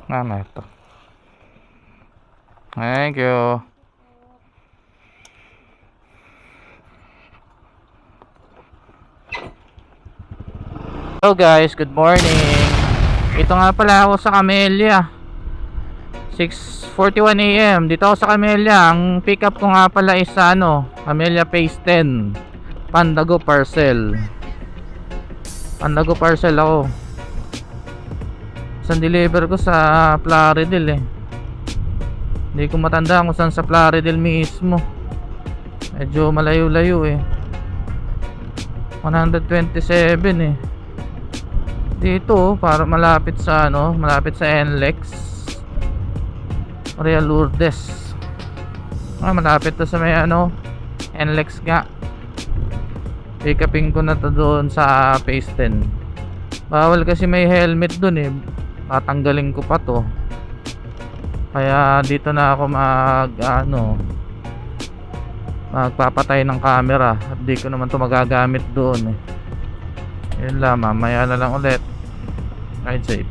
Mama ito. Thank you. Hello guys, good morning. Ito nga pala ako sa Camellia. 6:41 AM. Dito ako sa Camellia. Ang pick up ko nga pala is Camellia Phase 10. Pandago parcel. Pandago parcel ako. Saan deliver ko sa Plaridel eh. Hindi ko matanda kung saan sa Plaridel mismo. Medyo malayo-layo eh. 127 eh. Dito para malapit sa malapit sa NLEX. Real Lourdes. Malapit to sa may NLEX nga. Pick-upin ko na to doon sa Phase 10. Bawal kasi may helmet doon eh. Tatanggalin ko pa to. Kaya dito na ako magpapatay ng camera. At di ko naman to magagamit doon eh. Yun lang, mamaya na lang ulit. Ride safe.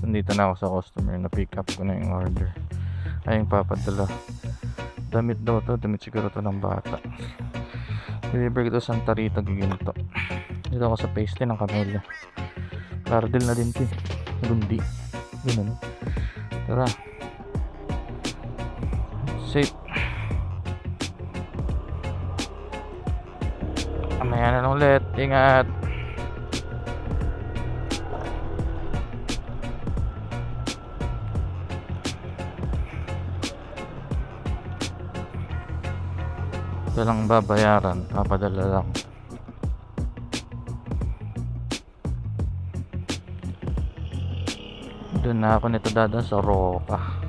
Nandito na ako sa customer. Na pick up ko na yung order. Ay, yung papadala. Damit daw to. Damit siguro to ng bata. Deliver ko to Santa Rita, Giginto. Dito ako sa Phase 10 ng Camellia. Plaridel na din to eh. Gundi. Ganun. Tara. Safe. Mamaya na lang ulit. Ingat. Ito lang babayaran. Papadala lang. Doon na ako nito dadaan sa Roca.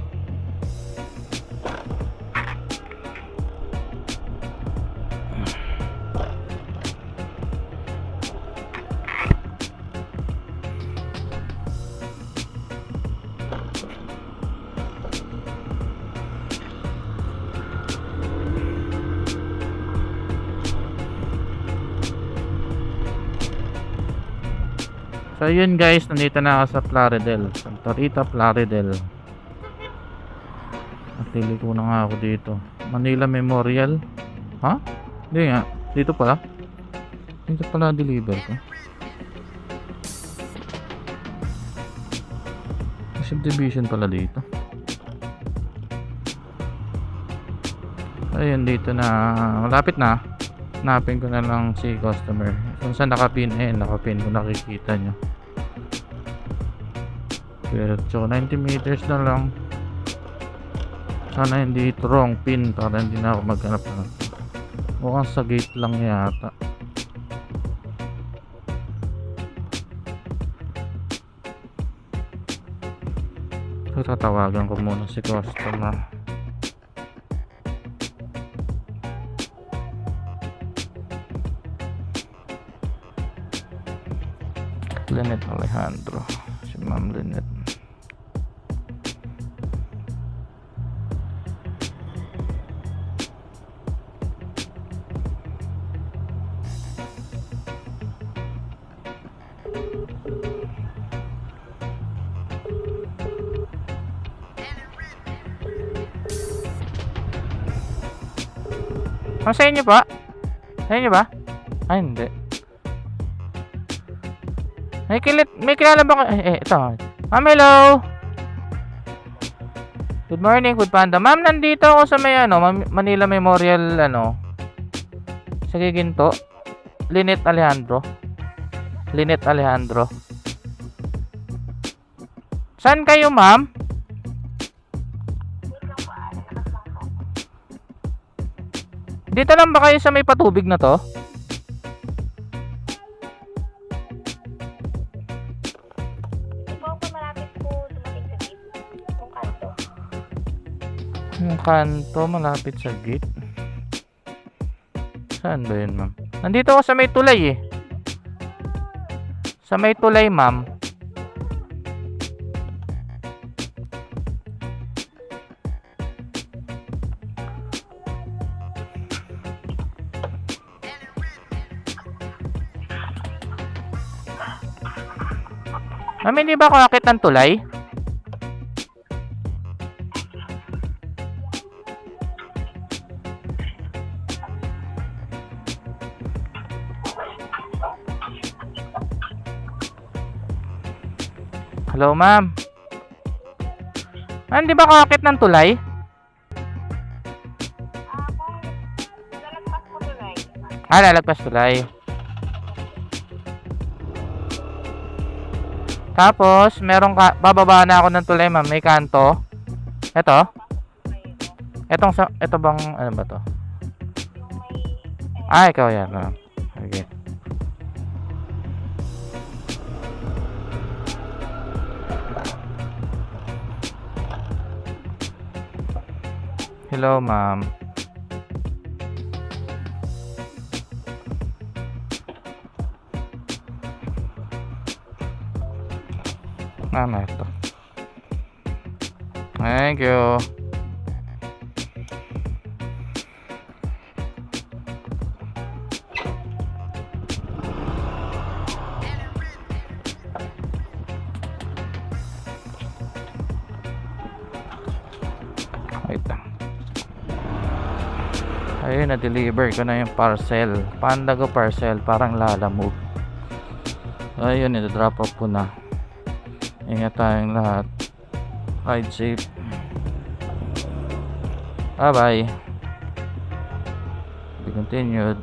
So yun guys, nandito na ako sa Plaridel, Santa Rita, Plaridel. Natili ko na nga ako dito. Manila Memorial. Ha? Hindi nga, dito pala. Dito pala deliver ko. Subdivision pala dito. Ayun, dito na, malapit na. Hanapin ko na lang si customer. Kung saan nakapin nakapin ko, nakikita nyo. Pero 90 meters na lang. Sana hindi ito wrong pin para hindi na ako maghanap na. Mukhang sa gate lang yata. So tatawagan ko muna si customer. Linet Alejandro, si Ma'am Linet. Sa inyo pa? Sa inyo ba? Ay hindi. May kilala ba ko? Ito. Ma'am, hello. Good morning, Food Panda. Ma'am, nandito ako sa may Manila Memorial sa Giginto. Linet Alejandro. Saan kayo, ma'am? Dito lang ba kayo sa may patubig na to? Yung kanto malapit sa gate. Saan ba yun, ma'am? Nandito ako sa may tulay eh. Sa may tulay, ma'am. Ma'am, hindi ba ako akit ng tulay? Hello, ma'am. Ma'am, di ba ako akit ng tulay? Lalagpas ko tulay. Lalagpas tulay. Tapos, bababa na ako ng tulay, ma'am. May kanto. Ito? Ito bang, ano ba to? Ikaw yan, ma'am. Okay. Hello, ma'am. Ito. Thank you. Wait lang. Ayun, na-deliver ko na yung parcel. Pandago parcel, parang lalamove. Ayun, ito-drop off ko na. Ingat tayong lahat. Ride safe. Bye-bye. Be continued.